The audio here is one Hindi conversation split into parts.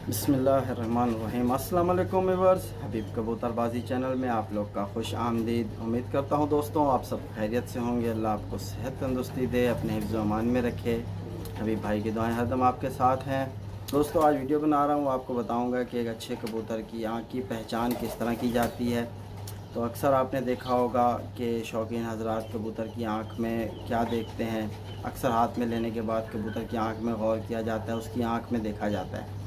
बिस्मिल्लाहिर्रहमानिर्रहीम। अस्सलाम वालेकुम व्यूअर्स, हबीब कबूतरबाजी चैनल में आप लोग का खुश आमदीद। उम्मीद करता हूँ दोस्तों आप सब खैरियत से होंगे। अल्लाह आपको सेहत तंदुरुस्ती दे, अपने हिफ्ज़ व अमान में रखे। हबीब भाई की दुआएं हरदम आपके साथ हैं। दोस्तों आज वीडियो बना रहा हूँ, आपको बताऊँगा कि एक अच्छे कबूतर की आँख की पहचान किस तरह की जाती है। तो अक्सर आपने देखा होगा कि शौकीन हज़रात कबूतर की आँख में क्या देखते हैं। अक्सर हाथ में लेने के बाद कबूतर की आँख में गौर किया जाता है, उसकी आँख में देखा जाता है।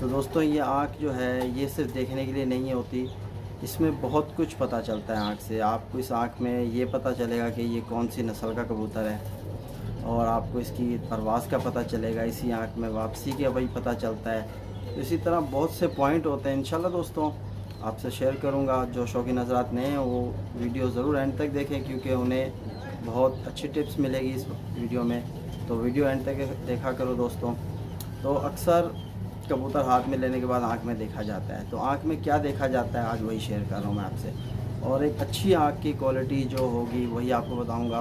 तो दोस्तों ये आँख जो है ये सिर्फ देखने के लिए नहीं होती, इसमें बहुत कुछ पता चलता है आँख से। आपको इस आँख में ये पता चलेगा कि ये कौन सी नस्ल का कबूतर है, और आपको इसकी परवाज़ का पता चलेगा। इसी आँख में वापसी का वही पता चलता है। तो इसी तरह बहुत से पॉइंट होते हैं। इंशाल्लाह दोस्तों आपसे शेयर करूँगा। जो शौकीन हज़रात नए हैं वो वीडियो ज़रूर एंड तक देखें, क्योंकि उन्हें बहुत अच्छी टिप्स मिलेगी इस वीडियो में। तो वीडियो एंड तक देखा करो दोस्तों। तो अक्सर कबूतर हाथ में लेने के बाद आँख में देखा जाता है, तो आँख में क्या देखा जाता है आज वही शेयर कर रहा हूँ मैं आपसे। और एक अच्छी आँख की क्वालिटी जो होगी वही आपको बताऊँगा।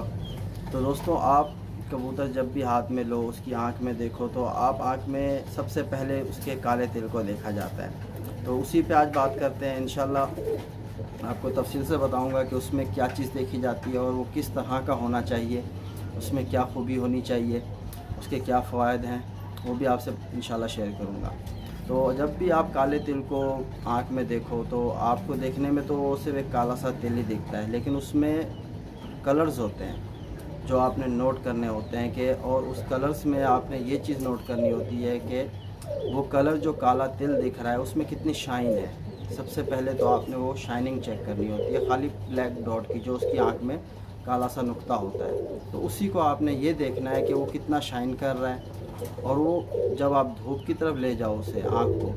तो दोस्तों आप कबूतर जब भी हाथ में लो, उसकी आँख में देखो, तो आप आँख में सबसे पहले उसके काले तिल को देखा जाता है। तो उसी पे आज बात करते हैं। इंशाल्लाह आपको तफसील से बताऊंगा कि उसमें क्या चीज़ देखी जाती है और वो किस तरह का होना चाहिए, उसमें क्या खूबी होनी चाहिए, उसके क्या फ़वाद हैं, वो भी आपसे इंशाल्लाह शेयर करूंगा। तो जब भी आप काले तिल को आँख में देखो तो आपको देखने में तो सिर्फ एक काला सा तिल ही दिखता है, लेकिन उसमें कलर्स होते हैं जो आपने नोट करने होते हैं कि, और उस कलर्स में आपने ये चीज़ नोट करनी होती है कि वो कलर जो काला तिल दिख रहा है उसमें कितनी शाइन है। सबसे पहले तो आपने वो शाइनिंग चेक करनी होती है, खाली ब्लैक डॉट की, जो उसकी आँख में काला सा नुक्ता होता है, तो उसी को आपने ये देखना है कि वो कितना शाइन कर रहा है। और वो जब आप धूप की तरफ ले जाओ उसे आँख को,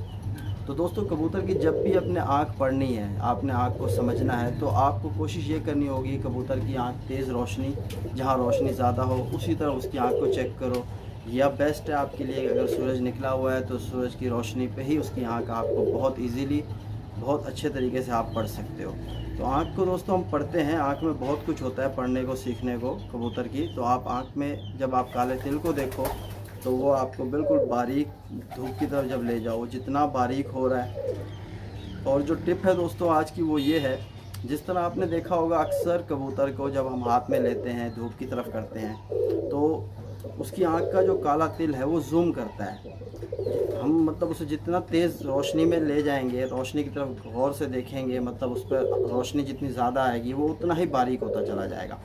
तो दोस्तों कबूतर की जब भी अपने आँख पढ़नी है, आपने आँख को समझना है, तो आपको कोशिश ये करनी होगी कबूतर की आँख तेज़ रोशनी, जहाँ रोशनी ज़्यादा हो उसी तरह उसकी आँख को चेक करो। या बेस्ट है आपके लिए, अगर सूरज निकला हुआ है तो सूरज की रोशनी पे ही उसकी आँख आपको बहुत इजीली, बहुत अच्छे तरीके से आप पढ़ सकते हो। तो आँख को दोस्तों हम पढ़ते हैं, आँख में बहुत कुछ होता है पढ़ने को, सीखने को कबूतर की। तो आप आँख में जब आप काले तिल को देखो तो वो आपको बिल्कुल बारीक, धूप की तरफ जब ले जाओ जितना बारीक हो रहा है। और जो टिप है दोस्तों आज की वो ये है, जिस तरह आपने देखा होगा अक्सर कबूतर को जब हम हाथ में लेते हैं धूप की तरफ करते हैं तो उसकी आँख का जो काला तिल है वो जूम करता है। हम मतलब उसे जितना तेज़ रोशनी में ले जाएंगे, रोशनी की तरफ गौर से देखेंगे, मतलब उस पर रोशनी जितनी ज़्यादा आएगी वो उतना ही बारीक होता चला जाएगा।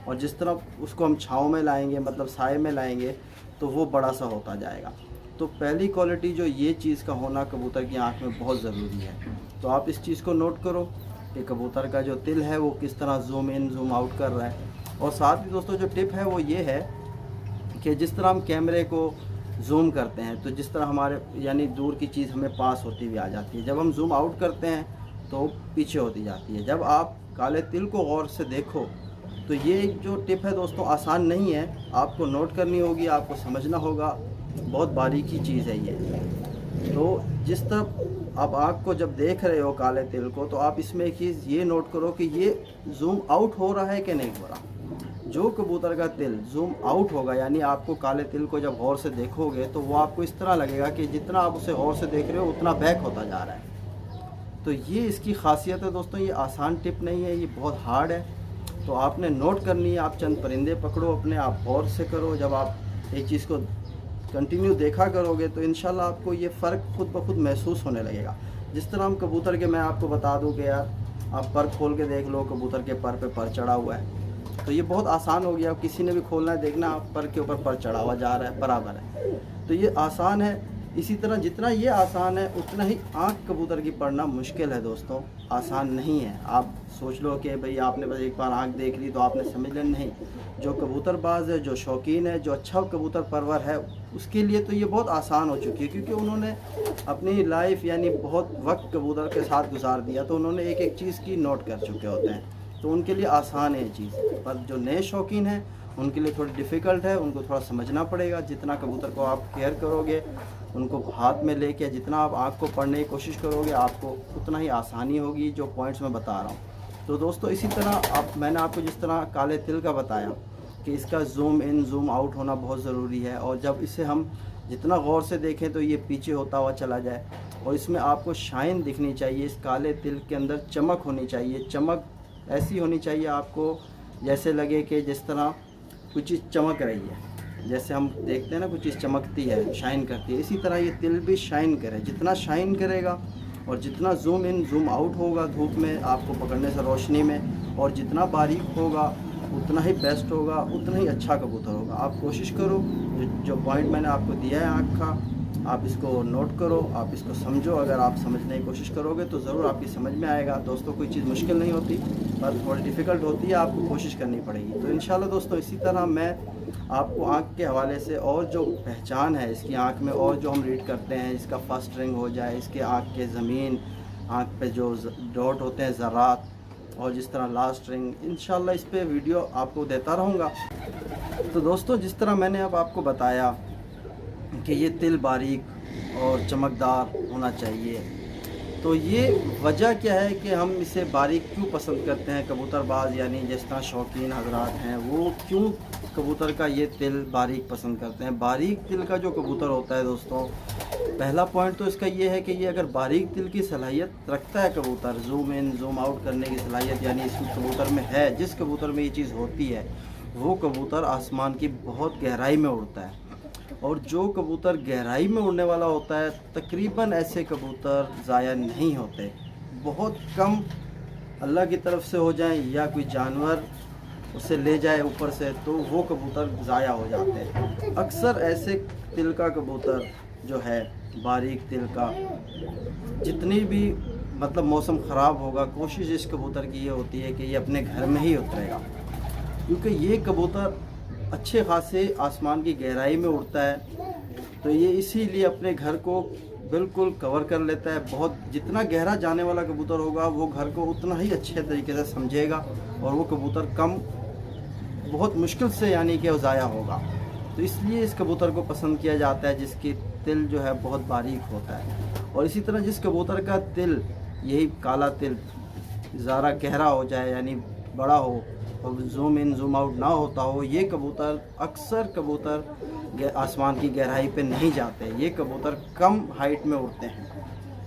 और जिस तरह उसको हम छाँव में लाएंगे, मतलब साए में लाएंगे, तो वो बड़ा सा होता जाएगा। तो पहली क्वालिटी जो ये चीज़ का होना कबूतर की आँख में बहुत ज़रूरी है। तो आप इस चीज़ को नोट करो कि कबूतर का जो तिल है वो किस तरह जूम इन जूम आउट कर रहा है। और साथ ही दोस्तों जो टिप है वो ये है कि जिस तरह हम कैमरे को जूम करते हैं, तो जिस तरह हमारे यानी दूर की चीज़ हमें पास होती हुई आ जाती है, जब हम जूम आउट करते हैं तो पीछे होती जाती है। जब आप काले तिल को गौर से देखो तो ये जो टिप है दोस्तों आसान नहीं है, आपको नोट करनी होगी, आपको समझना होगा, बहुत बारीकी चीज़ है ये। तो जिस तरह आप आँख को जब देख रहे हो काले तिल को, तो आप इसमें एक चीज़ ये नोट करो कि ये जूम आउट हो रहा है कि नहीं हो रहा। जो कबूतर का तिल जूम आउट होगा, यानी आपको काले तिल को जब गौर से देखोगे तो वो आपको इस तरह लगेगा कि जितना आप उसे गौर से देख रहे हो उतना बैक होता जा रहा है। तो ये इसकी खासियत है दोस्तों, ये आसान टिप नहीं है, ये बहुत हार्ड है। तो आपने नोट करनी है। आप चंद परिंदे पकड़ो अपने, आप गौर से करो। जब आप एक चीज़ को कंटिन्यू देखा करोगे तो इंशाल्लाह आपको ये फ़र्क खुद ब खुद महसूस होने लगेगा। जिस तरह हम कबूतर के, मैं आपको बता दूं कि यार आप पर खोल के देख लो, कबूतर के पर पे पर चढ़ा हुआ है, तो ये बहुत आसान हो गया। किसी ने भी खोलना है, देखना आप पर के ऊपर पर चढ़ा हुआ जा रहा है, बराबर है, तो ये आसान है। इसी तरह जितना ये आसान है उतना ही आँख कबूतर की पढ़ना मुश्किल है दोस्तों, आसान नहीं है। आप सोच लो कि भाई आपने बस एक बार आँख देख ली तो आपने समझ लेना, नहीं। जो कबूतरबाज है, जो शौकीन है, जो अच्छा कबूतर परवर है, उसके लिए तो ये बहुत आसान हो चुकी है, क्योंकि उन्होंने अपनी लाइफ यानी बहुत वक्त कबूतर के साथ गुजार दिया, तो उन्होंने एक एक चीज़ की नोट कर चुके होते हैं, तो उनके लिए आसान है ये चीज़। पर जो नए शौकीन हैं उनके लिए थोड़ी डिफ़िकल्ट है, उनको थोड़ा समझना पड़ेगा। जितना कबूतर को आप केयर करोगे, उनको हाथ में लेके जितना आप आँख को पढ़ने की कोशिश करोगे, आपको उतना ही आसानी होगी, जो पॉइंट्स मैं बता रहा हूँ। तो दोस्तों इसी तरह मैंने आपको जिस तरह काले तिल का बताया कि इसका जूम इन जूम आउट होना बहुत ज़रूरी है, और जब इसे हम जितना गौर से देखें तो ये पीछे होता हुआ चला जाए। और इसमें आपको शाइन दिखनी चाहिए, इस काले तिल के अंदर चमक होनी चाहिए। चमक ऐसी होनी चाहिए आपको जैसे लगे कि जिस तरह कुछ चीज़ चमक रही है, जैसे हम देखते हैं ना कुछ चीज़ चमकती है, शाइन करती है, इसी तरह ये तिल भी शाइन करे। जितना शाइन करेगा और जितना जूम इन जूम आउट होगा धूप में आपको पकड़ने से, रोशनी में, और जितना बारीक होगा उतना ही बेस्ट होगा, उतना ही अच्छा कबूतर होगा। आप कोशिश करो, जो पॉइंट मैंने आपको दिया है आँख का, आप इसको नोट करो, आप इसको समझो। अगर आप समझने की कोशिश करोगे तो ज़रूर आपकी समझ में आएगा। दोस्तों कोई चीज़ मुश्किल नहीं होती, पर थोड़ी डिफ़िकल्ट होती है, आपको कोशिश करनी पड़ेगी। तो इंशाल्लाह दोस्तों इसी तरह मैं आपको आँख के हवाले से और जो पहचान है इसकी आँख में, और जो हम रीड करते हैं, इसका फर्स्ट रिंग हो जाए, इसके आँख के ज़मीन, आँख पे जो डॉट होते हैं ज़रात, और जिस तरह लास्ट रिंग, इंशाल्लाह इस पे वीडियो आपको देता रहूँगा। तो दोस्तों जिस तरह मैंने अब आपको बताया कि ये तिल बारीक और चमकदार होना चाहिए, तो ये वजह क्या है कि हम इसे बारीक क्यों पसंद करते हैं कबूतरबाज, यानी जिस तरह शौकीन हजरात हैं वो क्यों कबूतर का ये तिल बारीक पसंद करते हैं। बारीक तिल का जो कबूतर होता है दोस्तों, पहला पॉइंट तो इसका ये है कि ये अगर बारीक तिल की सलाहियत रखता है कबूतर, जूम इन जूम आउट करने की सलाहियत यानी इस कबूतर में है, जिस कबूतर में ये चीज़ होती है वो कबूतर आसमान की बहुत गहराई में उड़ता है। और जो कबूतर गहराई में उड़ने वाला होता है, तकरीबन ऐसे कबूतर ज़ाया नहीं होते। बहुत कम अल्लाह की तरफ से हो जाएं या कोई जानवर उसे ले जाए ऊपर से, तो वो कबूतर ज़ाया हो जाते हैं। अक्सर ऐसे तिल का कबूतर जो है, बारीक तिल का, जितनी भी मतलब मौसम ख़राब होगा, कोशिश इस कबूतर की ये होती है कि ये अपने घर में ही उतरेगा, क्योंकि ये कबूतर अच्छे खासे आसमान की गहराई में उड़ता है। तो ये इसीलिए अपने घर को बिल्कुल कवर कर लेता है। बहुत जितना गहरा जाने वाला कबूतर होगा वो घर को उतना ही अच्छे तरीके से समझेगा, और वो कबूतर कम बहुत मुश्किल से यानी कि ज़ाया होगा। तो इसलिए इस कबूतर को पसंद किया जाता है जिसकी तिल जो है बहुत बारीक होता है। और इसी तरह जिस कबूतर का तिल, यही काला तिल, ज़रा गहरा हो जाए यानी बड़ा हो और जूम इन जूम आउट ना होता हो, ये कबूतर अक्सर कबूतर आसमान की गहराई पे नहीं जाते। ये कबूतर कम हाइट में उड़ते हैं,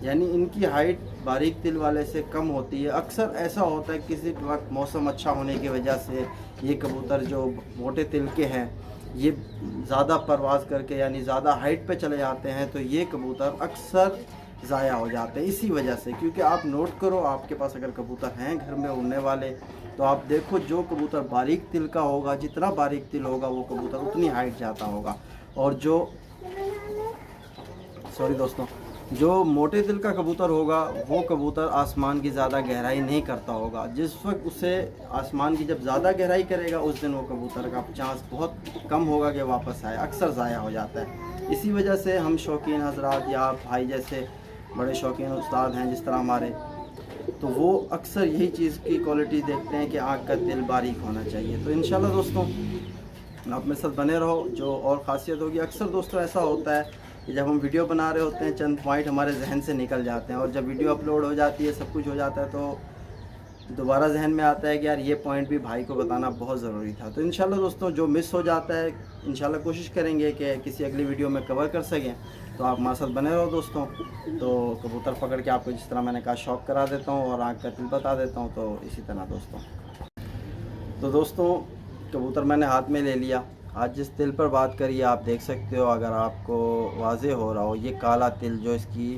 यानी इनकी हाइट बारीक तिल वाले से कम होती है। अक्सर ऐसा होता है किसी वक्त मौसम अच्छा होने की वजह से ये कबूतर जो मोटे तिल के हैं ये ज़्यादा परवाज़ करके यानी ज़्यादा हाइट पे चले जाते हैं, तो ये कबूतर अक्सर ज़ाया हो जाते हैं इसी वजह से। क्योंकि आप नोट करो, आपके पास अगर कबूतर हैं घर में उड़ने वाले, तो आप देखो जो कबूतर बारीक तिल का होगा, जितना बारीक तिल होगा वो कबूतर उतनी हाइट जाता होगा, और जो जो मोटे तिल का कबूतर होगा वो कबूतर आसमान की ज़्यादा गहराई नहीं करता होगा। जिस वक्त उसे आसमान की जब ज़्यादा गहराई करेगा उस दिन वो कबूतर का चांस बहुत कम होगा कि वापस आए, अक्सर ज़ाया हो जाता है। इसी वजह से हम शौकीन हजरात या भाई जैसे बड़े शौकीन उस्ताद हैं जिस तरह हमारे, तो वो अक्सर यही चीज़ की क्वालिटी देखते हैं कि आँख का तिल बारीक होना चाहिए। तो इंशाल्लाह दोस्तों आप मेरे साथ बने रहो। जो और ख़ासियत होगी, अक्सर दोस्तों ऐसा होता है कि जब हम वीडियो बना रहे होते हैं चंद पॉइंट हमारे जहन से निकल जाते हैं, और जब वीडियो अपलोड हो जाती है, सब कुछ हो जाता है, तो दोबारा जहन में आता है कि यार ये पॉइंट भी भाई को बताना बहुत ज़रूरी था। तो इंशाल्लाह दोस्तों जो मिस हो जाता है इंशाल्लाह कोशिश करेंगे कि किसी अगली वीडियो में कवर कर सकें। तो आप हमारे साथ बने रहो दोस्तों। तो कबूतर पकड़ के आपको जिस तरह मैंने कहा शौक करा देता हूँ और आँख का तिल बता देता हूँ। तो इसी तरह दोस्तों कबूतर मैंने हाथ में ले लिया। आज जिस तिल पर बात करिए आप देख सकते हो, अगर आपको वाज़े हो रहा हो, ये काला तिल जो इसकी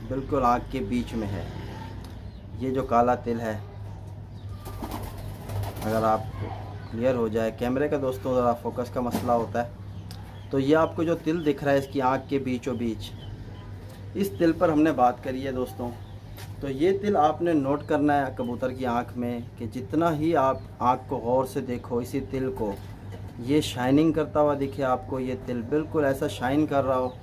बिल्कुल आँख के बीच में है, ये जो काला तिल है, अगर आप क्लियर हो जाए कैमरे का दोस्तों, ज़रा फोकस का मसला होता है, तो ये आपको जो तिल दिख रहा है इसकी आँख के बीचों बीच, इस तिल पर हमने बात करी है दोस्तों। तो ये तिल आपने नोट करना है कबूतर की आँख में कि जितना ही आप आँख को गौर से देखो इसी तिल को, ये शाइनिंग करता हुआ दिखे आपको, ये तिल बिल्कुल ऐसा शाइन कर रहा हो,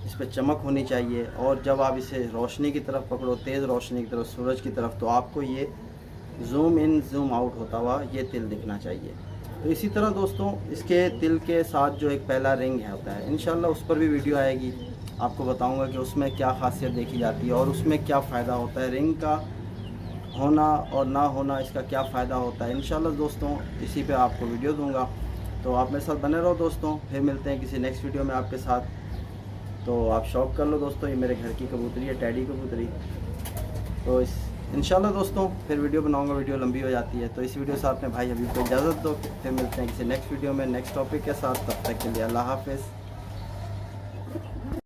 इस पर चमक होनी चाहिए। और जब आप इसे रोशनी की तरफ पकड़ो, तेज़ रोशनी की तरफ, सूरज की तरफ, तो आपको ये जूम इन जूम आउट होता हुआ ये तिल दिखना चाहिए। तो इसी तरह दोस्तों इसके तिल के साथ जो एक पहला रिंग है होता है, इंशाल्लाह उस पर भी वीडियो आएगी, आपको बताऊंगा कि उसमें क्या खासियत देखी जाती है और उसमें क्या फ़ायदा होता है, रिंग का होना और ना होना इसका क्या फ़ायदा होता है। इंशाल्लाह दोस्तों इसी पे आपको वीडियो दूंगा। तो आप मेरे साथ बने रहो दोस्तों, फिर मिलते हैं किसी नेक्स्ट वीडियो में आपके साथ। तो आप शौक कर लो दोस्तों, ये मेरे घर की कबूतरी है, टैडी कबूतरी। तो इस इंशाल्लाह दोस्तों फिर वीडियो बनाऊंगा, वीडियो लंबी हो जाती है, तो इस वीडियो से आपने भाई हबीब को इजाज़त दो। फिर मिलते हैं किसी नेक्स्ट वीडियो में नेक्स्ट टॉपिक के साथ, तब तक के लिए अल्लाह हाफ़िज़।